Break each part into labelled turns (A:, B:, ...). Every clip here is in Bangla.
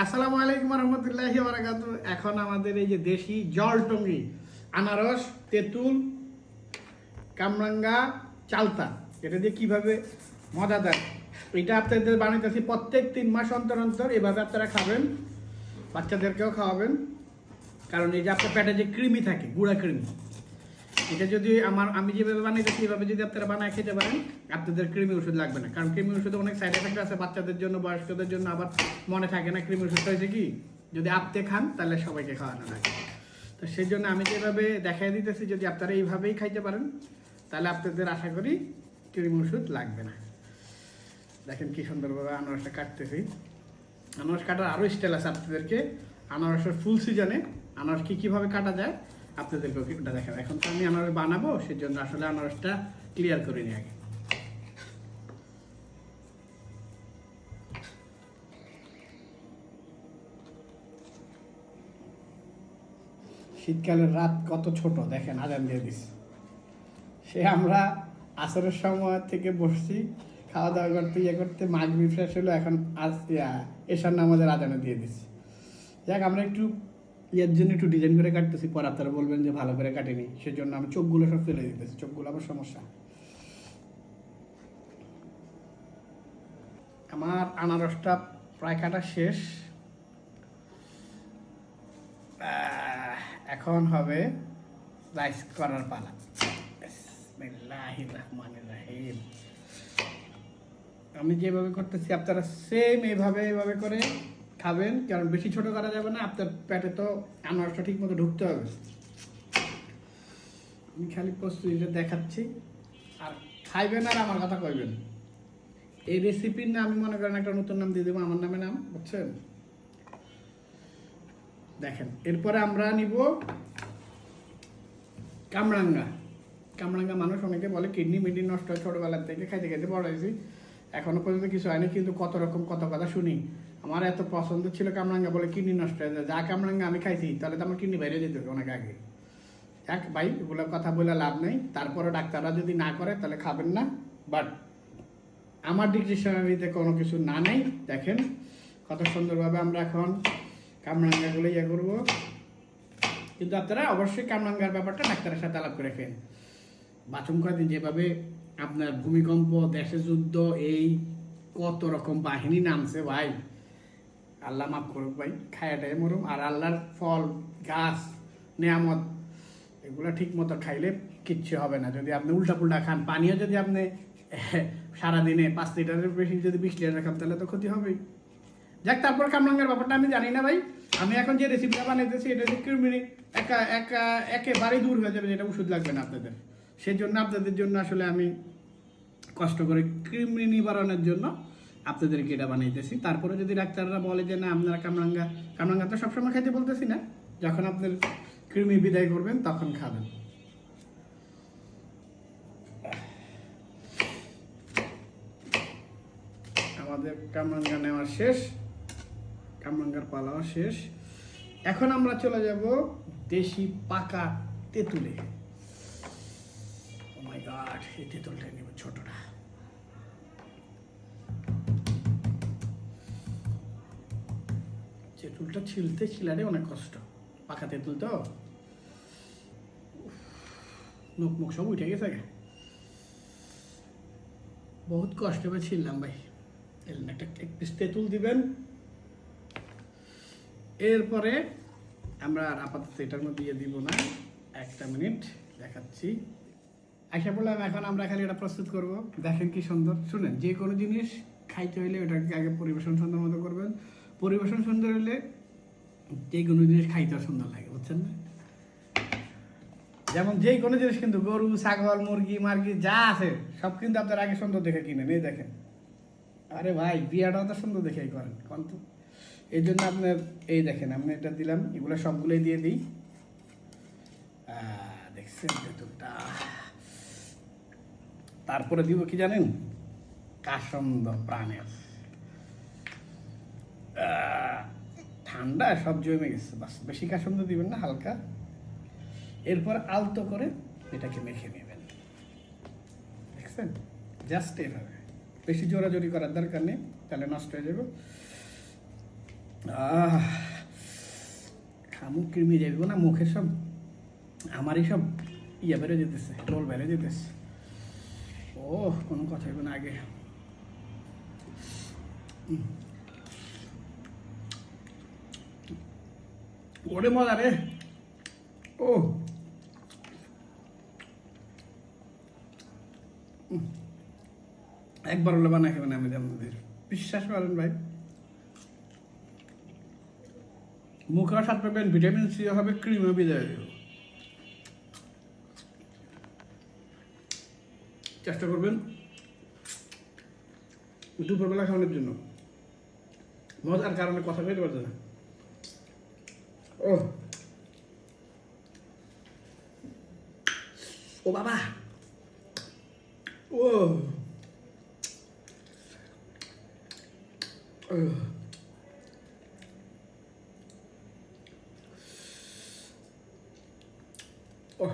A: আসসালামু আলাইকুম রহমতুল্লাহি বারাকাতু। এখন আমাদের এই যে দেশি জলটঙ্গি, আনারস, তেঁতুল, কামরাঙ্গা, চালতা, এটা দিয়ে কিভাবে মজাদার, এটা আপনাদের বানাইতেছি প্রত্যেক 3 মাস অন্তর অন্তর। এভাবে আপনারা খাবেন, বাচ্চাদেরকেও খাওয়াবেন। কারণ এই যে আপনার পেটে যে কৃমি থাকে, গুঁড়া কৃমি, এটা যদি আমি যেভাবে বানাইতেছি এভাবে যদি আপনারা বানায় খেতে পারেন, আপনাদের কৃমি ওষুধ লাগবে না। কারণ কৃমি ওষুধে অনেক সাইড এফেক্ট আছে বাচ্চাদের জন্য, বয়স্কদের জন্য। আবার মনে থাকে না কৃমি ওষুধটা হয়েছে কি, যদি আপনি খান তাহলে সবাইকে খাওয়ানো লাগে। তো সেই জন্য আমি যেভাবে দেখাই দিতেছি, যদি আপনারা এইভাবেই খাইতে পারেন তাহলে আপনাদের আশা করি কৃমি ওষুধ লাগবে না। দেখেন কি সুন্দরভাবে আনারসটা কাটতেছি। আনারস কাটার আরও স্টাইল আছে আপনাদেরকে। আনারসের ফুল সিজনে আনারস কীভাবে কাটা যায় আপনাদেরকে ওটা দেখাবো। এখন তো আমি আনারস বানাবো, সেই জন্য আসলে আনারসটা ক্লিয়ার করে নিই আগে। শীতকালের রাত কত ছোট দেখেন, আজান দিয়ে দিস। সে আমরা আসরের সময় থেকে বসছি খাওয়া দাওয়া করতে, করতে মাগরিব শেষ হলো, এখন এশার নামাজের আজানে দিয়ে দিচ্ছি। যাক, আমরা একটু এর জন্য একটু ডিজাইন করে কাটতেছি, পর আপনারা বলবেন যে ভালো করে কাটিনি, সেজন্য আমি চোখগুলো সব ফেলে দিতেছি। চোখগুলো আবার সমস্যা। আমার আনারসটা প্রায় কাটা শেষ। এখন হবে রাইস করার পালা। বিসমিল্লাহির রহমানির রহিম। আমি যেভাবে করতেছি আপনারা সেম এইভাবে করে খাবেন। কারণ বেশি ছোট করা যাবে না, আপনার পেটে তো আনারসটা ঠিক মতো ঢুকতে হবে। আমি খালি প্রস্তুতিটা দেখাচ্ছি, আর খাইবেন আর আমার কথা কইবেন। এই রেসিপির নাম আমি মনে করেন একটা নতুন নাম দিয়ে দেবো, আমার নামে নাম, বুঝছেন? দেখেন, এরপরে আমরা নিব কামরাঙ্গা। কামরাঙ্গা মানুষ অনেকে বলে কিডনি মিডনি নষ্ট হয়, ছোটোবেলার থেকে খাইতে খাইতে বড় হয়েছি, এখনো পর্যন্ত কিছু হয়নি, কিন্তু কত রকম কত কথা শুনি। আমার এত পছন্দ ছিল কামরাঙ্গা, বলে কিডনি নষ্ট হয়ে যায়। যা কামরাঙ্গা আমি খাইছি তাহলে তো আমার কিডনি বাইরে যেতে হবে অনেক আগে। এক ভাই, এগুলো কথা বলে লাভ নেই। তারপরে ডাক্তাররা যদি না করে তাহলে খাবেন না, বাট আমার ডিকশনারিতে কোনো কিছু না নেই। দেখেন কত সুন্দরভাবে আমরা এখন কামরাঙ্গাগুলো করবো। কিন্তু আপনারা অবশ্যই কামরাঙ্গার ব্যাপারটা ডাক্তারের সাথে আলাপ করে খেন। বাথরুম কয়েকদিন যেভাবে আপনার ভূমিকম্প, দেশে যুদ্ধ, এই কত রকম বাহিনী নামছে ভাই, আল্লাহ মাফ করুক ভাই, খায়াটাই মরুম। আর আল্লাহর ফল গাছ নেয়ামত এগুলো ঠিক মতো খাইলে কিচ্ছু হবে না। যদি আপনি উল্টা পুল্টা খান, পানীয় যদি আপনি সারাদিনে 5 লিটারের বেশি যদি 20 লিটার খান তাহলে তো ক্ষতি হবেই। যাক, তারপর কামরাঙ্গার ব্যাপারটা আমি জানি না ভাই। আমি এখন যে রেসিপিটা বানাইতেছি এটা হচ্ছে কৃমি একেবারেই দূর হয়ে যাবে, যেটা ওষুধ লাগবে না আপনাদের। সেই জন্য আপনাদের জন্য আসলে আমি কষ্ট করে কৃমি নিবারণের জন্য আপনাদেরকে এটা বানাইতেছি। তারপরে যদি ডাক্তাররা বলে যে না আপনারা কামরাঙ্গা তো সবসময় খাইতে বলতেছি না, যখন আপনার কৃমি বিদায় করবেন তখন খাবেন। আমাদের কামরাঙ্গা নেওয়া শেষ, কামরাঙ্গার পালাও শেষ। এখন আমরা চলে যাব দেশি পাকা তেঁতুলে। ও মাই গড, এই তেঁতুলটা নেব ছোটটা। তেঁতুলটা ছিলারে অনেক কষ্ট, পাকা তেঁতুল তো মুখ মুখ সব উঠে গেছে, বহুত কষ্ট করে ছিললাম ভাই। একটা এক পিস তেঁতুল দিবেন। এরপরে আমরা আপাতত এটার মধ্যে দিয়ে দিব না, 1 মিনিট দেখাচ্ছি। আশা বললাম এখন আমরা খালি এটা প্রস্তুত করব। দেখেন কি সুন্দর। শুনেন, যে কোনো জিনিস খাইতে হইলে ওটাকে আগে পরিবেশন সুন্দর মতো করবেন। পরিবেশন সুন্দর হলে যে কোনো জিনিস খাইতে সুন্দর লাগে, বুঝছেন না? যেমন যে কোনো জিনিস কিন্তু গরু, ছাগল, মুরগি মার্গি যা আছে সব কিন্তু আপনার আগে সুন্দর দেখে কিনেন। এই দেখেন, আরে ভাই বিয়াটাও তো সুন্দর দেখেই করেন কিন্তু। এই জন্য আপনার এই দেখেন, আমি এটা দিলাম, এগুলো সবগুলোই দিয়ে দিই। দেখছেন তেঁতুলটা? তারপরে দিব কি জানেন, কাসন্দ প্রাণের। ঠান্ডা সব জমে গেছে, বাস বেশি কাসন্দ দিবেন না, হালকা। এরপর আলতো করে এটাকে মেখে নেবেন। দেখছেন, জাস্ট এভাবে, বেশি জোরাজোরি করার দরকার নেই, তাহলে নষ্ট হয়ে যাবে। খামুক কৃমি যাইব না, মুখে সব আমারই সব ইয়া বেড়ে যেতেছে, টোল বেড়ে যেতেছে। ও কোনো কথা হইব না আগে। ওরে মজা রে। ও একবার হলে বানাই খাবেন আমি আপনাদের, বিশ্বাস করেন ভাই। মুখেও স্বাদ পাবেন, ভিটামিন সি হবে, ক্রিমও বিদায় দেব। চেষ্টা করবেন দুপুরবেলা খাওয়ানোর জন্য। মজার কারণে কথা বলতে পারছে না। ও ও বাবা, ও ও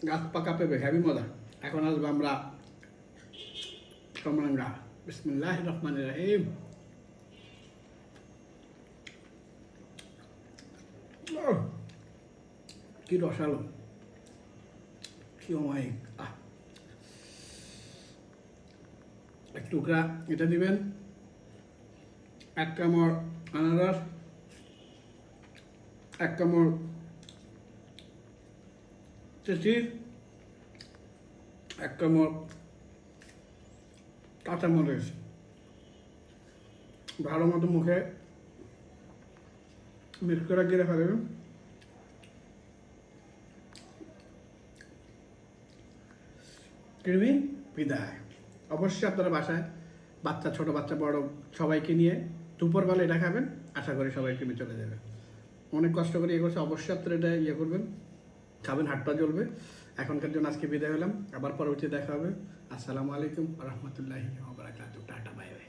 A: গাছ পাকা পেঁপে হেবি মজা। এখন আসবো আমরা কামরাঙ্গা। বিসমিল্লাহির রহমানির রহিম। কি রসালো, কি অমায়িক। এক টুকরা এটা দিবেন, এক কামড় আনারস, এক কামড় চেঁচি, এক কামড় কাঁচামরিচ, ভালো মতো মুখে মিক্স করে গিরে ফেলবেন। কৃমি বিদায়। অবশ্যই আপনারা বাসায় বাচ্চা, ছোট বাচ্চা, বড় সবাইকে নিয়ে দুপুরবেলা এটা খাবেন, আশা করি সবাই কৃমি চলে যাবে। অনেক কষ্ট করে ইয়ে করছে, অবশ্যই আপনারা এটা ইয়ে করবেন, খাবেন, হাতটা জ্বলবে। এখনকার জন্য আজকে বিদায় হলাম, আবার পরবর্তী দেখা হবে। আসসালামু আলাইকুম রহমতুল্লাহি ওয়া বারাকাতুহু। Tata, bye bye.